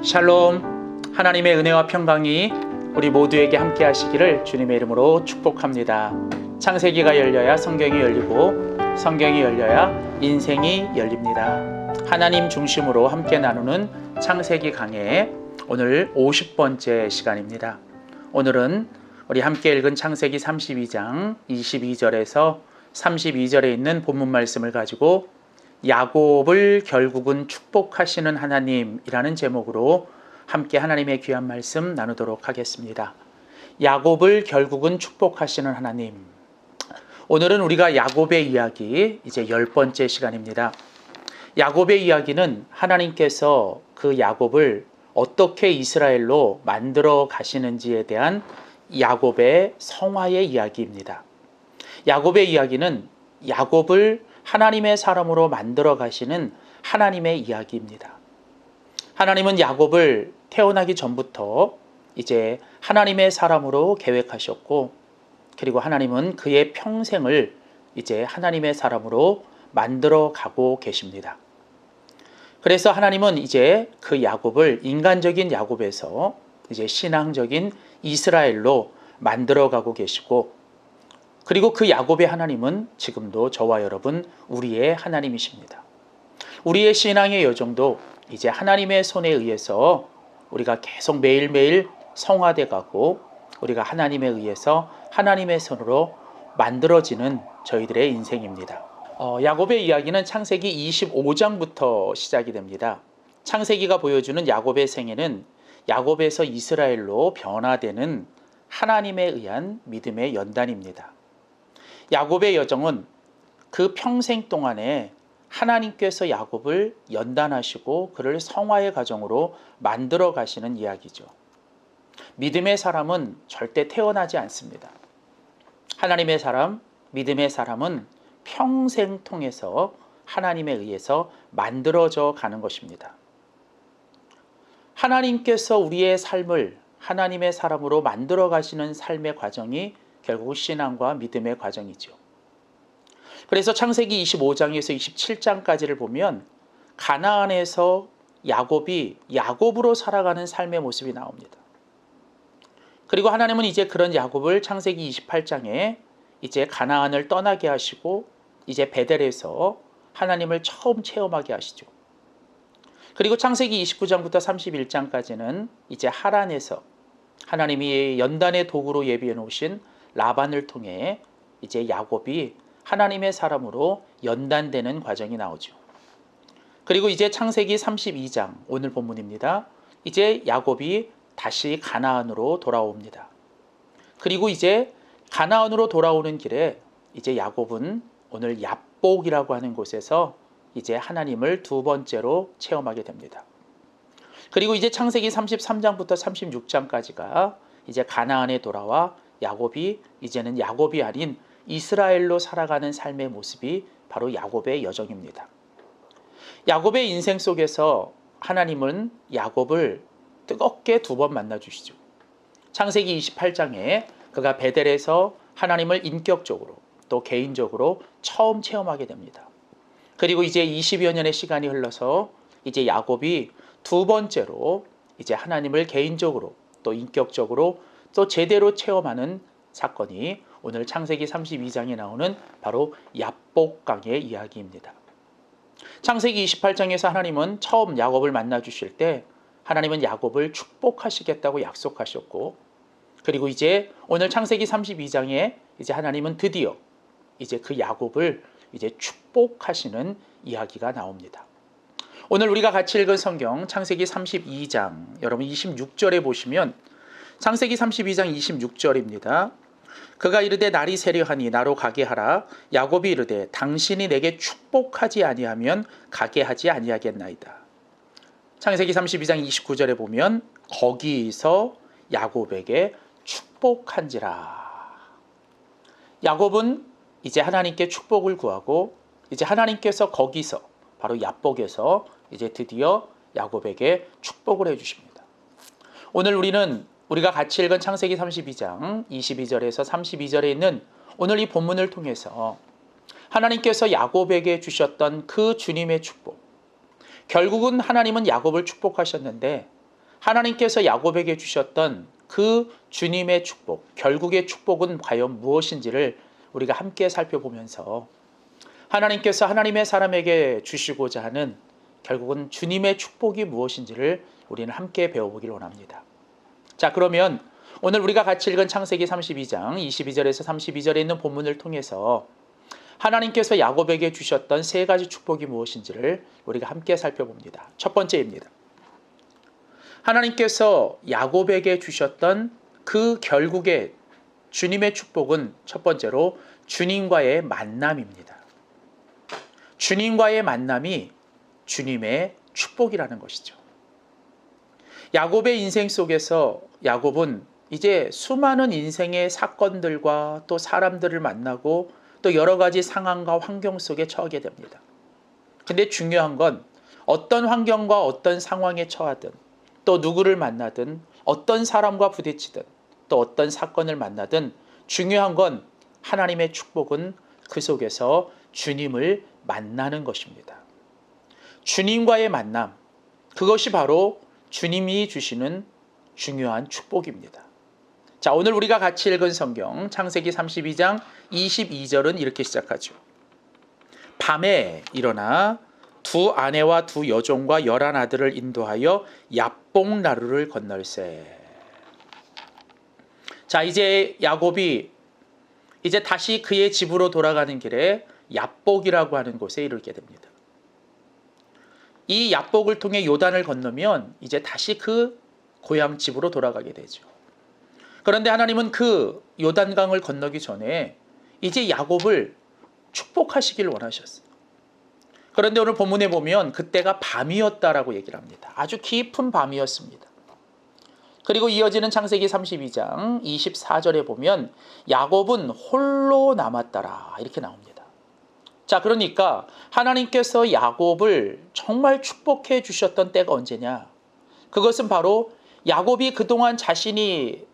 샬롬, 하나님의 은혜와 평강이 우리 모두에게 함께 하시기를 주님의 이름으로 축복합니다. 창세기가 열려야 성경이 열리고 성경이 열려야 인생이 열립니다. 하나님 중심으로 함께 나누는 창세기 강해 오늘 50번째 시간입니다. 오늘은 우리 함께 읽은 창세기 32장 22절에서 32절에 있는 본문 말씀을 가지고 야곱을 결국은 축복하시는 하나님이라는 제목으로 함께 하나님의 귀한 말씀 나누도록 하겠습니다. 야곱을 결국은 축복하시는 하나님. 오늘은 우리가 야곱의 이야기 이제 10번째 시간입니다. 야곱의 이야기는 하나님께서 그 야곱을 어떻게 이스라엘로 만들어 가시는지에 대한 야곱의 성화의 이야기입니다. 야곱의 이야기는 야곱을 하나님의 사람으로 만들어 가시는 하나님의 이야기입니다. 하나님은 야곱을 태어나기 전부터 이제 하나님의 사람으로 계획하셨고, 그리고 하나님은 그의 평생을 이제 하나님의 사람으로 만들어 가고 계십니다. 그래서 하나님은 이제 그 야곱을 인간적인 야곱에서 이제 신앙적인 이스라엘로 만들어 가고 계시고, 그리고 그 야곱의 하나님은 지금도 저와 여러분 우리의 하나님이십니다. 우리의 신앙의 여정도 이제 하나님의 손에 의해서 우리가 계속 매일매일 성화돼 가고 우리가 하나님에 의해서 하나님의 손으로 만들어지는 저희들의 인생입니다. 야곱의 이야기는 창세기 25장부터 시작이 됩니다. 창세기가 보여주는 야곱의 생애는 야곱에서 이스라엘로 변화되는 하나님에 의한 믿음의 연단입니다. 야곱의 여정은 그 평생 동안에 하나님께서 야곱을 연단하시고 그를 성화의 과정으로 만들어 가시는 이야기죠. 믿음의 사람은 절대 태어나지 않습니다. 하나님의 사람, 믿음의 사람은 평생 통해서 하나님에 의해서 만들어져 가는 것입니다. 하나님께서 우리의 삶을 하나님의 사람으로 만들어 가시는 삶의 과정이 결국 신앙과 믿음의 과정이죠. 그래서 창세기 25장에서 27장까지를 보면 가나안에서 야곱이 야곱으로 살아가는 삶의 모습이 나옵니다. 그리고 하나님은 이제 그런 야곱을 창세기 28장에 이제 가나안을 떠나게 하시고 이제 베델에서 하나님을 처음 체험하게 하시죠. 그리고 창세기 29장부터 31장까지는 이제 하란에서 하나님이 연단의 도구로 예비해 놓으신 라반을 통해 이제 야곱이 하나님의 사람으로 연단되는 과정이 나오죠. 그리고 이제 창세기 32장 오늘 본문입니다. 이제 야곱이 다시 가나안으로 돌아옵니다. 그리고 이제 가나안으로 돌아오는 길에 이제 야곱은 오늘 얍복이라고 하는 곳에서 이제 하나님을 두 번째로 체험하게 됩니다. 그리고 이제 창세기 33장부터 36장까지가 이제 가나안에 돌아와 야곱이 이제는 야곱이 아닌 이스라엘로 살아가는 삶의 모습이 바로 야곱의 여정입니다. 야곱의 인생 속에서 하나님은 야곱을 뜨겁게 두 번 만나 주시죠. 창세기 28장에 그가 베델에서 하나님을 인격적으로 또 개인적으로 처음 체험하게 됩니다. 그리고 이제 20여 년의 시간이 흘러서 이제 야곱이 두 번째로 이제 하나님을 개인적으로 또 인격적으로 또 제대로 체험하는 사건이 오늘 창세기 32장에 나오는 바로 얍복강의 이야기입니다. 창세기 28장에서 하나님은 처음 야곱을 만나 주실 때 하나님은 야곱을 축복하시겠다고 약속하셨고, 그리고 이제 오늘 창세기 32장에 이제 하나님은 드디어 이제 그 야곱을 이제 축복하시는 이야기가 나옵니다. 오늘 우리가 같이 읽은 성경 창세기 32장 여러분 26절에 보시면 창세기 32장 26절입니다. 그가 이르되 날이 세려하니 나로 가게 하라. 야곱이 이르되 당신이 내게 축복하지 아니하면 가게 하지 아니하겠나이다. 창세기 32장 29절에 보면 거기서 야곱에게 축복한지라. 야곱은 이제 하나님께 축복을 구하고 이제 하나님께서 거기서 바로 얍복에서 이제 드디어 야곱에게 축복을 해주십니다. 오늘 우리가 같이 읽은 창세기 32장 22절에서 32절에 있는 오늘 이 본문을 통해서 하나님께서 야곱에게 주셨던 그 주님의 축복, 결국은 하나님은 야곱을 축복하셨는데 하나님께서 야곱에게 주셨던 그 주님의 축복, 결국의 축복은 과연 무엇인지를 우리가 함께 살펴보면서 하나님께서 하나님의 사람에게 주시고자 하는 결국은 주님의 축복이 무엇인지를 우리는 함께 배워보길 원합니다. 자, 그러면 오늘 우리가 같이 읽은 창세기 32장 22절에서 32절에 있는 본문을 통해서 하나님께서 야곱에게 주셨던 세 가지 축복이 무엇인지를 우리가 함께 살펴봅니다. 첫 번째입니다. 하나님께서 야곱에게 주셨던 그 결국의 주님의 축복은 첫 번째로 주님과의 만남입니다. 주님과의 만남이 주님의 축복이라는 것이죠. 야곱의 인생 속에서 야곱은 이제 수많은 인생의 사건들과 또 사람들을 만나고 또 여러 가지 상황과 환경 속에 처하게 됩니다. 근데 중요한 건 어떤 환경과 어떤 상황에 처하든 또 누구를 만나든 어떤 사람과 부딪히든 또 어떤 사건을 만나든 중요한 건 하나님의 축복은 그 속에서 주님을 만나는 것입니다. 주님과의 만남, 그것이 바로 주님이 주시는 중요한 축복입니다. 자, 오늘 우리가 같이 읽은 성경 창세기 32장 22절은 이렇게 시작하죠. 밤에 일어나 두 아내와 두 여종과 11 아들을 인도하여 야복 나루를 건널세. 자, 이제 야곱이 이제 다시 그의 집으로 돌아가는 길에 야복이라고 하는 곳에 이르게 됩니다. 이 야복을 통해 요단을 건너면 이제 다시 그 고향 집으로 돌아가게 되죠. 그런데 하나님은 그 요단강을 건너기 전에 이제 야곱을 축복하시길 원하셨어요. 그런데 오늘 본문에 보면 그때가 밤이었다라고 얘기를 합니다. 아주 깊은 밤이었습니다. 그리고 이어지는 창세기 32장 24절에 보면 야곱은 홀로 남았더라 이렇게 나옵니다. 자, 그러니까 하나님께서 야곱을 정말 축복해 주셨던 때가 언제냐? 그것은 바로 야곱이 그동안 자신이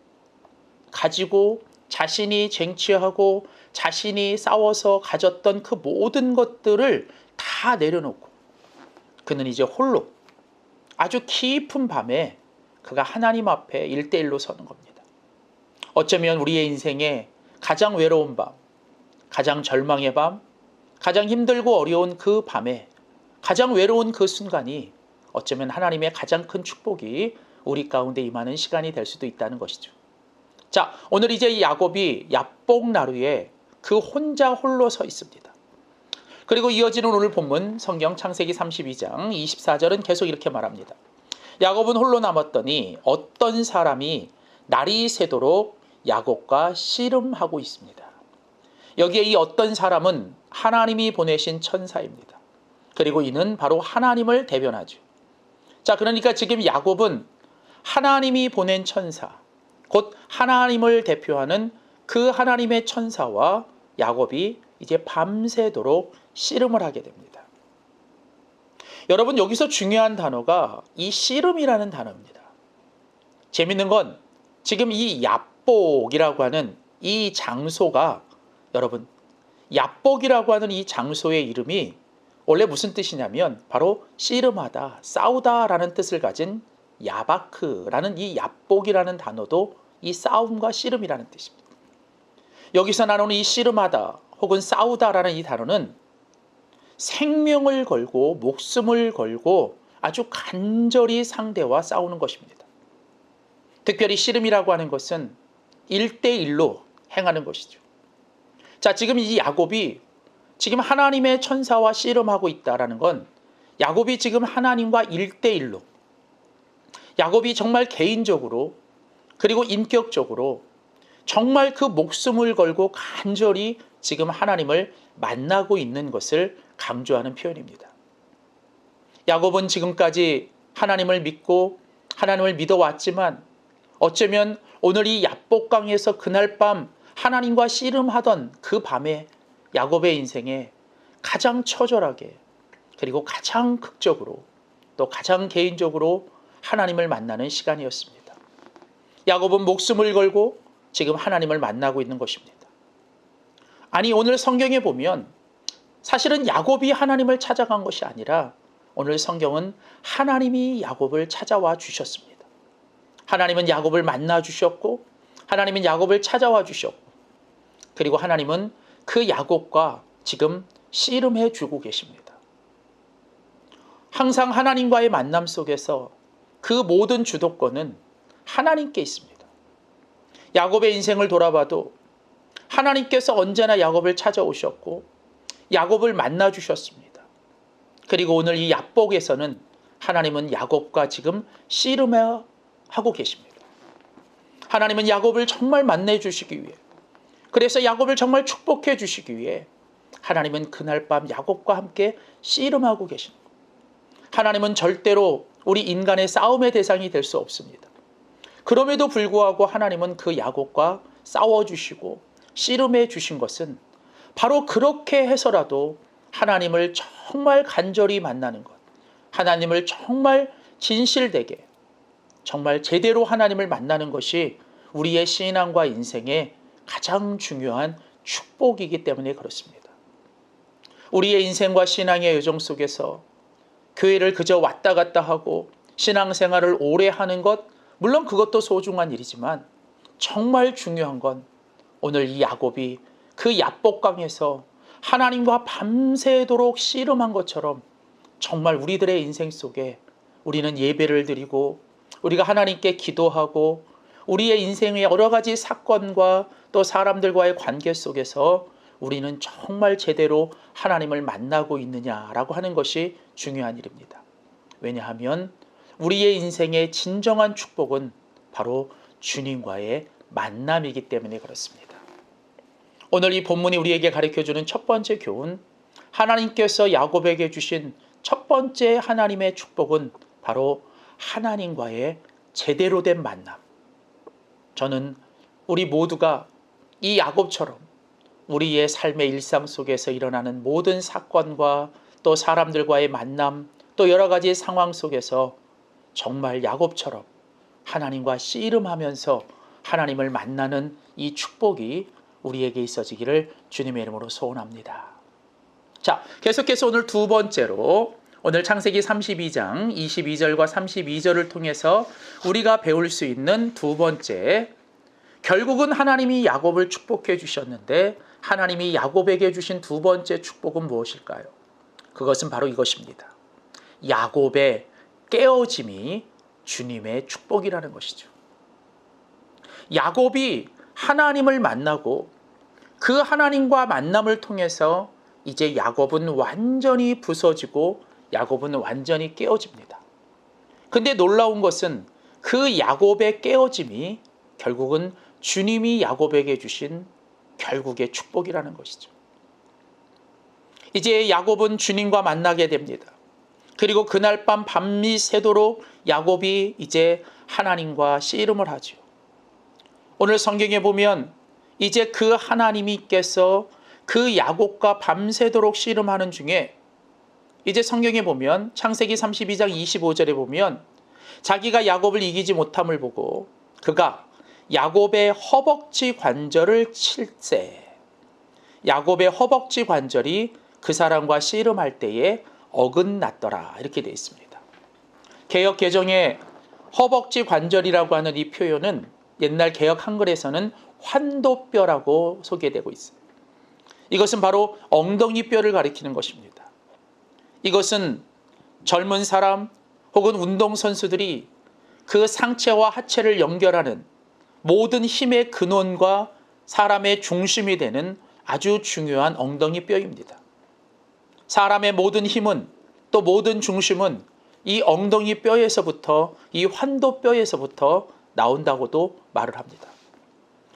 가지고 자신이 쟁취하고 자신이 싸워서 가졌던 그 모든 것들을 다 내려놓고 그는 이제 홀로 아주 깊은 밤에 그가 하나님 앞에 1대1로 서는 겁니다. 어쩌면 우리의 인생에 가장 외로운 밤, 가장 절망의 밤, 가장 힘들고 어려운 그 밤에 가장 외로운 그 순간이 어쩌면 하나님의 가장 큰 축복이 우리 가운데 임하는 시간이 될 수도 있다는 것이죠. 자, 오늘 이제 야곱이 야복 나루에 그 혼자 홀로 서 있습니다. 그리고 이어지는 오늘 본문 성경 창세기 32장 24절은 계속 이렇게 말합니다. 야곱은 홀로 남았더니 어떤 사람이 날이 새도록 야곱과 씨름하고 있습니다. 여기에 이 어떤 사람은 하나님이 보내신 천사입니다. 그리고 이는 바로 하나님을 대변하죠. 자, 그러니까 지금 야곱은 하나님이 보낸 천사, 곧 하나님을 대표하는 그 하나님의 천사와 야곱이 이제 밤새도록 씨름을 하게 됩니다. 여러분, 여기서 중요한 단어가 이 씨름이라는 단어입니다. 재밌는 건 지금 이 야복이라고 하는 이 장소가 여러분 야복이라고 하는 이 장소의 이름이 원래 무슨 뜻이냐면 바로 씨름하다, 싸우다라는 뜻을 가진 야바크라는 이 야복이라는 단어도 이 싸움과 씨름이라는 뜻입니다. 여기서 나오는 이 씨름하다 혹은 싸우다라는 이 단어는 생명을 걸고 목숨을 걸고 아주 간절히 상대와 싸우는 것입니다. 특별히 씨름이라고 하는 것은 1대1로 행하는 것이죠. 자, 지금 이 야곱이 지금 하나님의 천사와 씨름하고 있다라는 건 야곱이 지금 하나님과 1대1로 야곱이 정말 개인적으로 그리고 인격적으로 정말 그 목숨을 걸고 간절히 지금 하나님을 만나고 있는 것을 강조하는 표현입니다. 야곱은 지금까지 하나님을 믿고 하나님을 믿어왔지만 어쩌면 오늘 이 야복강에서 그날 밤 하나님과 씨름하던 그 밤에 야곱의 인생에 가장 처절하게 그리고 가장 극적으로 또 가장 개인적으로 하나님을 만나는 시간이었습니다. 야곱은 목숨을 걸고 지금 하나님을 만나고 있는 것입니다. 아니, 오늘 성경에 보면 사실은 야곱이 하나님을 찾아간 것이 아니라 오늘 성경은 하나님이 야곱을 찾아와 주셨습니다. 하나님은 야곱을 만나 주셨고 하나님은 야곱을 찾아와 주셨고 그리고 하나님은 그 야곱과 지금 씨름해 주고 계십니다. 항상 하나님과의 만남 속에서 그 모든 주도권은 하나님께 있습니다. 야곱의 인생을 돌아봐도 하나님께서 언제나 야곱을 찾아오셨고 야곱을 만나 주셨습니다. 그리고 오늘 이 야복에서는 하나님은 야곱과 지금 씨름하고 계십니다. 하나님은 야곱을 정말 만나 주시기 위해 그래서 야곱을 정말 축복해 주시기 위해 하나님은 그날 밤 야곱과 함께 씨름하고 계십니다. 하나님은 절대로 우리 인간의 싸움의 대상이 될 수 없습니다. 그럼에도 불구하고 하나님은 그 야곱과 싸워주시고 씨름해 주신 것은 바로 그렇게 해서라도 하나님을 정말 간절히 만나는 것, 하나님을 정말 진실되게 정말 제대로 하나님을 만나는 것이 우리의 신앙과 인생의 가장 중요한 축복이기 때문에 그렇습니다. 우리의 인생과 신앙의 여정 속에서 교회를 그저 왔다 갔다 하고 신앙생활을 오래 하는 것, 물론 그것도 소중한 일이지만 정말 중요한 건 오늘 이 야곱이 그 야복강에서 하나님과 밤새도록 씨름한 것처럼 정말 우리들의 인생 속에 우리는 예배를 드리고 우리가 하나님께 기도하고 우리의 인생의 여러 가지 사건과 또 사람들과의 관계 속에서 우리는 정말 제대로 하나님을 만나고 있느냐라고 하는 것이 중요한 일입니다. 왜냐하면 우리의 인생의 진정한 축복은 바로 주님과의 만남이기 때문에 그렇습니다. 오늘 이 본문이 우리에게 가르쳐주는 첫 번째 교훈, 하나님께서 야곱에게 주신 첫 번째 하나님의 축복은 바로 하나님과의 제대로 된 만남. 저는 우리 모두가 이 야곱처럼 우리의 삶의 일상 속에서 일어나는 모든 사건과 또 사람들과의 만남, 또 여러 가지 상황 속에서 정말 야곱처럼 하나님과 씨름하면서 하나님을 만나는 이 축복이 우리에게 있어지기를 주님의 이름으로 소원합니다. 자, 계속해서 오늘 두 번째로 오늘 창세기 32장 22절과 32절을 통해서 우리가 배울 수 있는 두 번째, 결국은 하나님이 야곱을 축복해 주셨는데 하나님이 야곱에게 주신 두 번째 축복은 무엇일까요? 그것은 바로 이것입니다. 야곱의 깨어짐이 주님의 축복이라는 것이죠. 야곱이 하나님을 만나고 그 하나님과 만남을 통해서 이제 야곱은 완전히 부서지고 야곱은 완전히 깨어집니다. 근데 놀라운 것은 그 야곱의 깨어짐이 결국은 주님이 야곱에게 주신 결국의 축복이라는 것이죠. 이제 야곱은 주님과 만나게 됩니다. 그리고 그날 밤 밤이 새도록 야곱이 이제 하나님과 씨름을 하죠. 오늘 성경에 보면 이제 그 하나님께서 그 야곱과 밤새도록 씨름하는 중에 이제 성경에 보면 창세기 32장 25절에 보면 자기가 야곱을 이기지 못함을 보고 그가 야곱의 허벅지 관절을 칠세. 야곱의 허벅지 관절이 그 사람과 씨름할 때에 어긋났더라. 이렇게 되어 있습니다. 개역 개정에 허벅지 관절이라고 하는 이 표현은 옛날 개역 한글에서는 환도뼈라고 소개되고 있어요. 이것은 바로 엉덩이뼈를 가리키는 것입니다. 이것은 젊은 사람 혹은 운동선수들이 그 상체와 하체를 연결하는 모든 힘의 근원과 사람의 중심이 되는 아주 중요한 엉덩이뼈입니다. 사람의 모든 힘은 또 모든 중심은 이 엉덩이뼈에서부터 이 환도뼈에서부터 나온다고도 말을 합니다.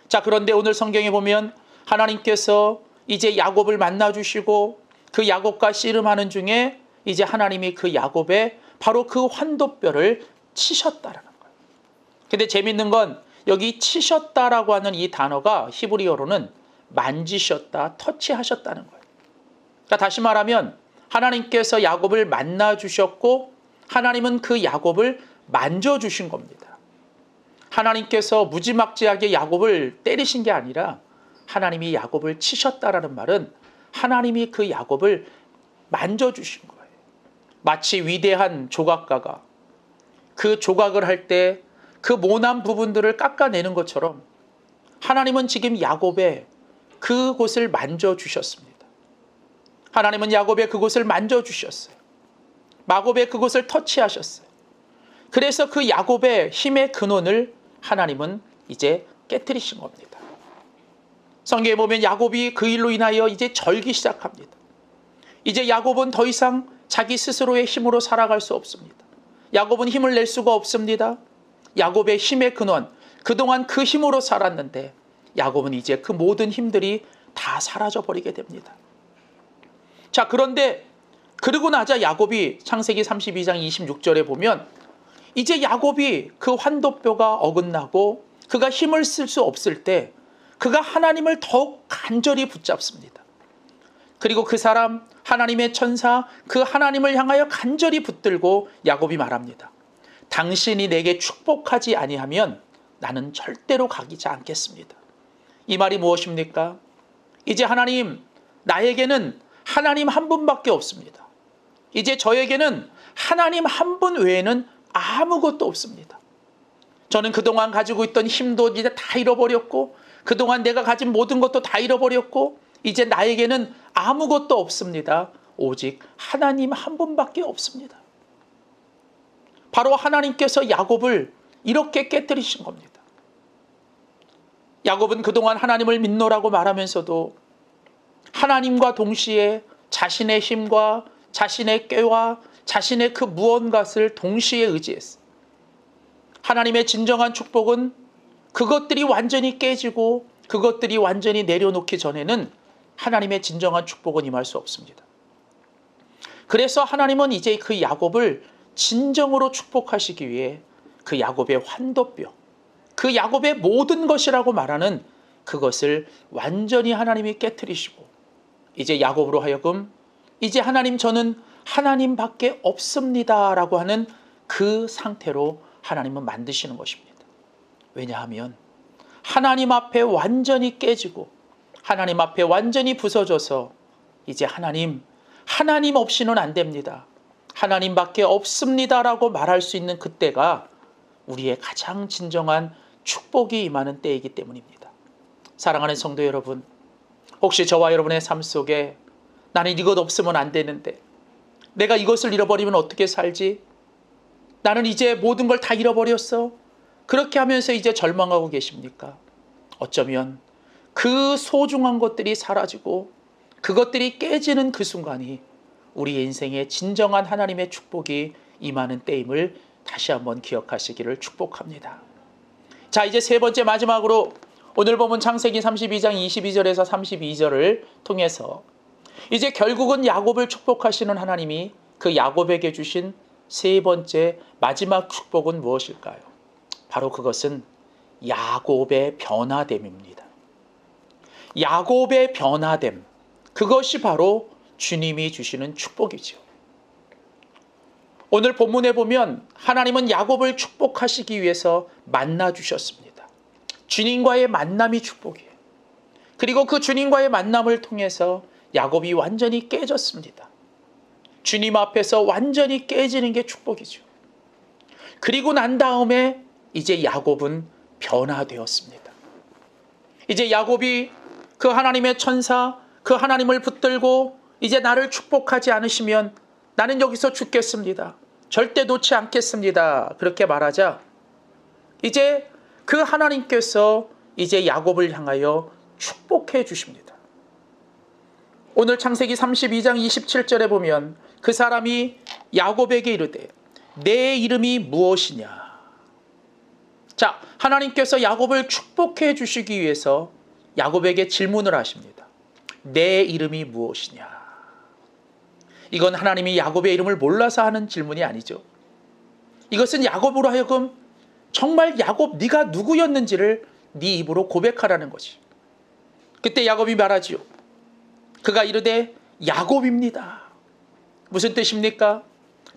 자, 그런데 오늘 성경에 보면 하나님께서 이제 야곱을 만나주시고 그 야곱과 씨름하는 중에 이제 하나님이 그 야곱의 바로 그 환도뼈를 치셨다라는 거예요. 근데 재밌는 건 여기 치셨다라고 하는 이 단어가 히브리어로는 만지셨다, 터치하셨다는 거예요. 그러니까 다시 말하면 하나님께서 야곱을 만나주셨고 하나님은 그 야곱을 만져주신 겁니다. 하나님께서 무지막지하게 야곱을 때리신 게 아니라 하나님이 야곱을 치셨다라는 말은 하나님이 그 야곱을 만져주신 거예요. 마치 위대한 조각가가 그 조각을 할 때 그 모난 부분들을 깎아내는 것처럼 하나님은 지금 야곱의 그곳을 만져주셨습니다. 하나님은 야곱의 그곳을 만져주셨어요. 야곱의 그곳을 터치하셨어요. 그래서 그 야곱의 힘의 근원을 하나님은 이제 깨뜨리신 겁니다. 성경에 보면 야곱이 그 일로 인하여 이제 절기 시작합니다. 이제 야곱은 더 이상 자기 스스로의 힘으로 살아갈 수 없습니다. 야곱은 힘을 낼 수가 없습니다. 야곱의 힘의 근원, 그동안 그 힘으로 살았는데 야곱은 이제 그 모든 힘들이 다 사라져버리게 됩니다. 자, 그런데 그러고 나자 야곱이 창세기 32장 26절에 보면 이제 야곱이 그 환도뼈가 어긋나고 그가 힘을 쓸 수 없을 때 그가 하나님을 더욱 간절히 붙잡습니다. 그리고 그 사람 하나님의 천사 그 하나님을 향하여 간절히 붙들고 야곱이 말합니다. 당신이 내게 축복하지 아니하면 나는 절대로 가기지 않겠습니다. 이 말이 무엇입니까? 이제 하나님, 나에게는 하나님 한 분밖에 없습니다. 이제 저에게는 하나님 한 분 외에는 아무것도 없습니다. 저는 그동안 가지고 있던 힘도 이제 다 잃어버렸고 그동안 내가 가진 모든 것도 다 잃어버렸고 이제 나에게는 아무것도 없습니다. 오직 하나님 한 분밖에 없습니다. 바로 하나님께서 야곱을 이렇게 깨뜨리신 겁니다. 야곱은 그동안 하나님을 믿노라고 말하면서도 하나님과 동시에 자신의 힘과 자신의 꾀와 자신의 그 무언가를 동시에 의지했어요. 하나님의 진정한 축복은 그것들이 완전히 깨지고 그것들이 완전히 내려놓기 전에는 하나님의 진정한 축복은 임할 수 없습니다. 그래서 하나님은 이제 그 야곱을 진정으로 축복하시기 위해 그 야곱의 환도뼈, 그 야곱의 모든 것이라고 말하는 그것을 완전히 하나님이 깨트리시고 이제 야곱으로 하여금 이제 하나님 저는 하나님밖에 없습니다 라고 하는 그 상태로 하나님은 만드시는 것입니다. 왜냐하면 하나님 앞에 완전히 깨지고 하나님 앞에 완전히 부서져서 이제 하나님 없이는 안 됩니다. 하나님밖에 없습니다 라고 말할 수 있는 그때가 우리의 가장 진정한 축복이 임하는 때이기 때문입니다. 사랑하는 성도 여러분, 혹시 저와 여러분의 삶 속에 나는 이것 없으면 안 되는데 내가 이것을 잃어버리면 어떻게 살지? 나는 이제 모든 걸 다 잃어버렸어. 그렇게 하면서 이제 절망하고 계십니까? 어쩌면 그 소중한 것들이 사라지고 그것들이 깨지는 그 순간이 우리 인생의 진정한 하나님의 축복이 임하는 때임을 다시 한번 기억하시기를 축복합니다. 자, 이제 세 번째 마지막으로 오늘 본문 창세기 32장 22절에서 32절을 통해서 이제 결국은 야곱을 축복하시는 하나님이 그 야곱에게 주신 세 번째 마지막 축복은 무엇일까요? 바로 그것은 야곱의 변화됨입니다. 야곱의 변화됨, 그것이 바로 주님이 주시는 축복이죠. 오늘 본문에 보면 하나님은 야곱을 축복하시기 위해서 만나 주셨습니다. 주님과의 만남이 축복이에요. 그리고 그 주님과의 만남을 통해서 야곱이 완전히 깨졌습니다. 주님 앞에서 완전히 깨지는 게 축복이죠. 그리고 난 다음에 이제 야곱은 변화되었습니다. 이제 야곱이 그 하나님의 천사, 그 하나님을 붙들고 이제 나를 축복하지 않으시면 나는 여기서 죽겠습니다. 절대 놓지 않겠습니다. 그렇게 말하자 이제 그 하나님께서 이제 야곱을 향하여 축복해 주십니다. 오늘 창세기 32장 27절에 보면 그 사람이 야곱에게 이르되 내 이름이 무엇이냐. 자, 하나님께서 야곱을 축복해 주시기 위해서 야곱에게 질문을 하십니다. 내 이름이 무엇이냐. 이건 하나님이 야곱의 이름을 몰라서 하는 질문이 아니죠. 이것은 야곱으로 하여금 정말 야곱 네가 누구였는지를 네 입으로 고백하라는 거지. 그때 야곱이 말하지요. 그가 이르되 야곱입니다. 무슨 뜻입니까?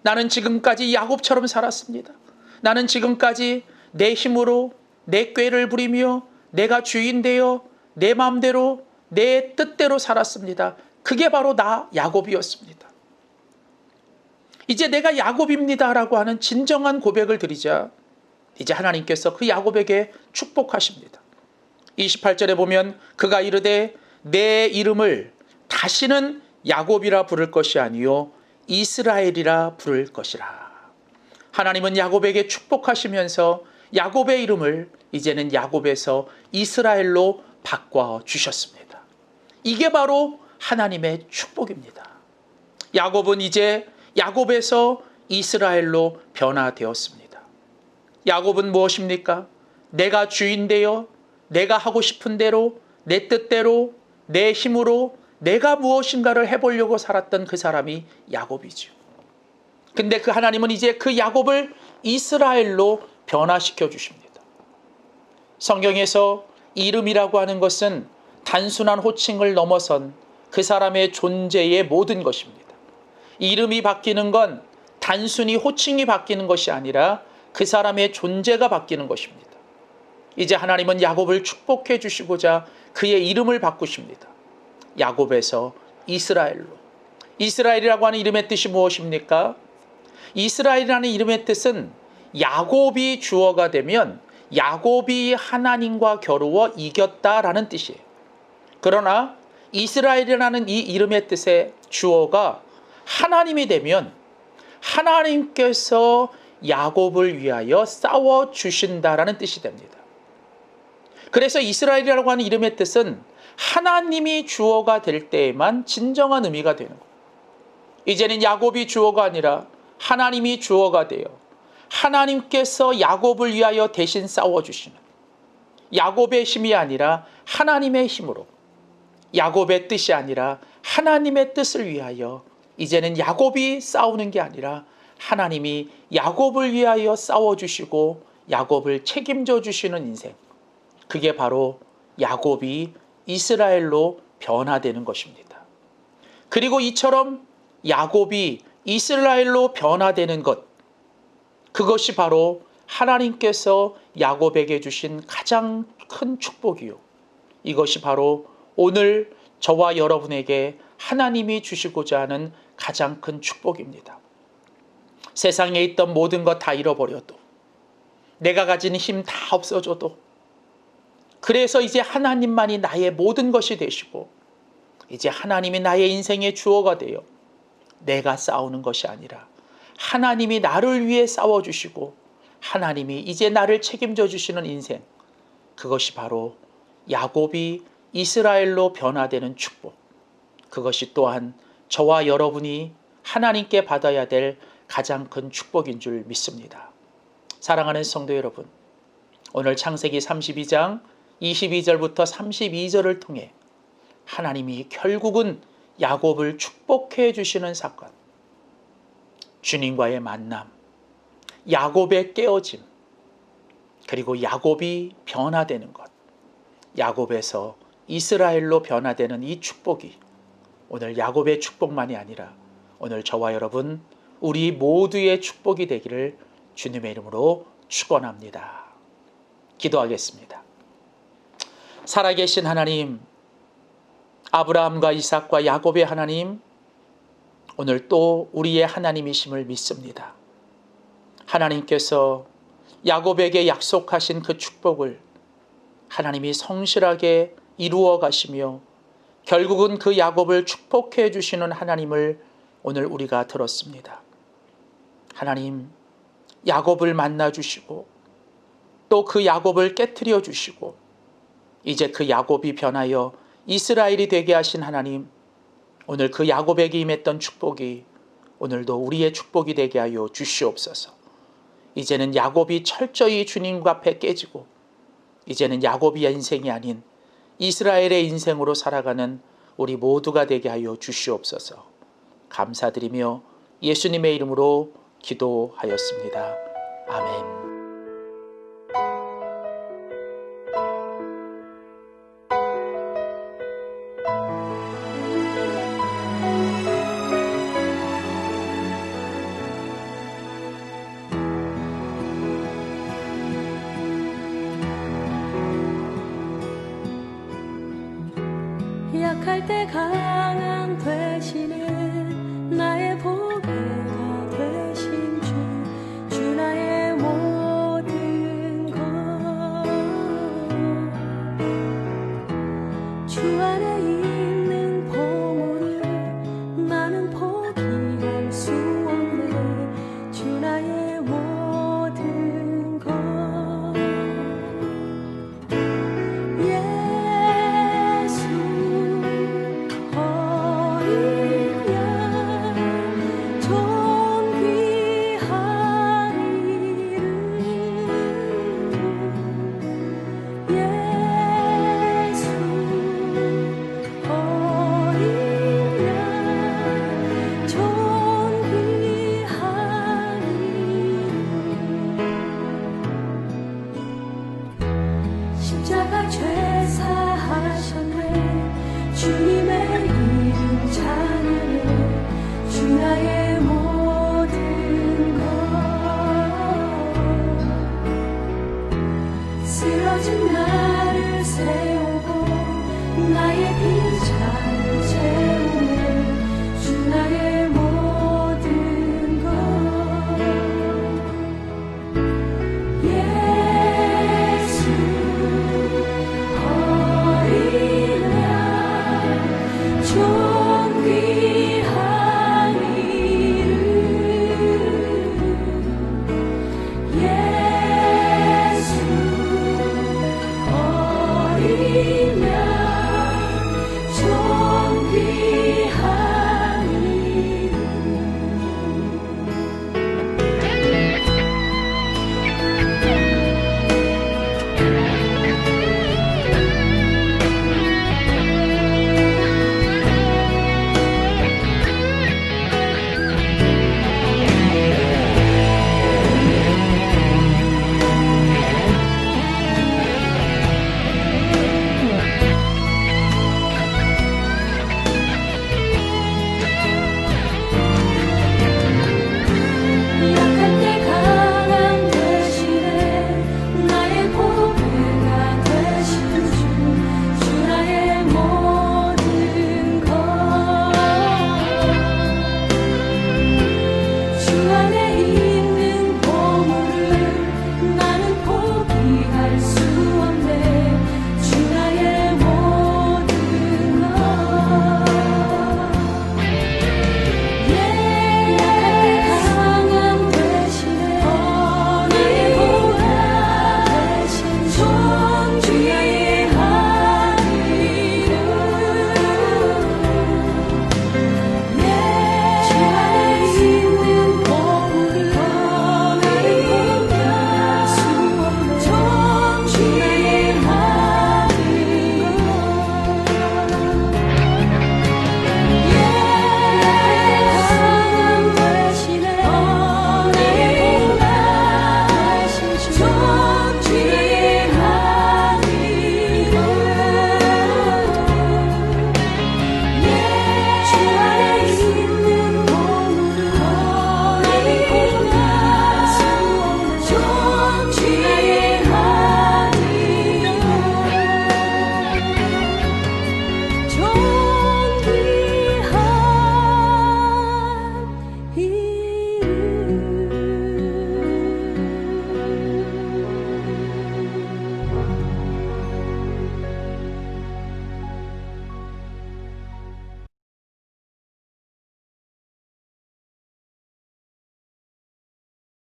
나는 지금까지 야곱처럼 살았습니다. 나는 지금까지 내 힘으로 내 꾀를 부리며 내가 주인 되어 내 마음대로 내 뜻대로 살았습니다. 그게 바로 나 야곱이었습니다. 이제 내가 야곱입니다 라고 하는 진정한 고백을 드리자 이제 하나님께서 그 야곱에게 축복하십니다. 28절에 보면 그가 이르되 내 이름을 다시는 야곱이라 부를 것이 아니요 이스라엘이라 부를 것이라. 하나님은 야곱에게 축복하시면서 야곱의 이름을 이제는 야곱에서 이스라엘로 바꿔주셨습니다. 이게 바로 하나님의 축복입니다. 야곱은 이제 야곱에서 이스라엘로 변화되었습니다. 야곱은 무엇입니까? 내가 주인되어 내가 하고 싶은 대로 내 뜻대로 내 힘으로 내가 무엇인가를 해보려고 살았던 그 사람이 야곱이죠. 근데 그 하나님은 이제 그 야곱을 이스라엘로 변화시켜 주십니다. 성경에서 이름이라고 하는 것은 단순한 호칭을 넘어선 그 사람의 존재의 모든 것입니다. 이름이 바뀌는 건 단순히 호칭이 바뀌는 것이 아니라 그 사람의 존재가 바뀌는 것입니다. 이제 하나님은 야곱을 축복해 주시고자 그의 이름을 바꾸십니다. 야곱에서 이스라엘로. 이스라엘이라고 하는 이름의 뜻이 무엇입니까? 이스라엘이라는 이름의 뜻은 야곱이 주어가 되면 야곱이 하나님과 겨루어 이겼다라는 뜻이에요. 그러나 이스라엘이라는 이 이름의 뜻의 주어가 하나님이 되면 하나님께서 야곱을 위하여 싸워주신다라는 뜻이 됩니다. 그래서 이스라엘이라고 하는 이름의 뜻은 하나님이 주어가 될 때에만 진정한 의미가 되는 거예요. 이제는 야곱이 주어가 아니라 하나님이 주어가 되어 하나님께서 야곱을 위하여 대신 싸워주시는, 야곱의 힘이 아니라 하나님의 힘으로, 야곱의 뜻이 아니라 하나님의 뜻을 위하여 이제는 야곱이 싸우는 게 아니라 하나님이 야곱을 위하여 싸워주시고 야곱을 책임져 주시는 인생, 그게 바로 야곱이 이스라엘로 변화되는 것입니다. 그리고 이처럼 야곱이 이스라엘로 변화되는 것, 그것이 바로 하나님께서 야곱에게 주신 가장 큰 축복이요, 이것이 바로 오늘 저와 여러분에게 하나님이 주시고자 하는 가장 큰 축복입니다. 세상에 있던 모든 것 다 잃어버려도, 내가 가진 힘 다 없어져도, 그래서 이제 하나님만이 나의 모든 것이 되시고 이제 하나님이 나의 인생의 주어가 되어 내가 싸우는 것이 아니라 하나님이 나를 위해 싸워주시고 하나님이 이제 나를 책임져 주시는 인생, 그것이 바로 야곱이 이스라엘로 변화되는 축복, 그것이 또한 저와 여러분이 하나님께 받아야 될 가장 큰 축복인 줄 믿습니다. 사랑하는 성도 여러분, 오늘 창세기 32장 22절부터 32절을 통해 하나님이 결국은 야곱을 축복해 주시는 사건, 주님과의 만남, 야곱의 깨어짐, 그리고 야곱이 변화되는 것, 야곱에서 이스라엘로 변화되는 이 축복이 오늘 야곱의 축복만이 아니라 오늘 저와 여러분 우리 모두의 축복이 되기를 주님의 이름으로 축원합니다. 기도하겠습니다. 살아계신 하나님, 아브라함과 이삭과 야곱의 하나님, 오늘 또 우리의 하나님이심을 믿습니다. 하나님께서 야곱에게 약속하신 그 축복을 하나님이 성실하게 이루어 가시며 결국은 그 야곱을 축복해 주시는 하나님을 오늘 우리가 들었습니다. 하나님, 야곱을 만나 주시고 또 그 야곱을 깨트려 주시고 이제 그 야곱이 변하여 이스라엘이 되게 하신 하나님, 오늘 그 야곱에게 임했던 축복이 오늘도 우리의 축복이 되게 하여 주시옵소서. 이제는 야곱이 철저히 주님과 앞에 깨지고 이제는 야곱의 인생이 아닌 이스라엘의 인생으로 살아가는 우리 모두가 되게 하여 주시옵소서. 감사드리며 예수님의 이름으로 기도하였습니다. 아멘. 약할 때 강한 되시는 나의 보배가 되신 주 나의 모든 쓰러진 나를 세우고 나의 빈 잔을 채워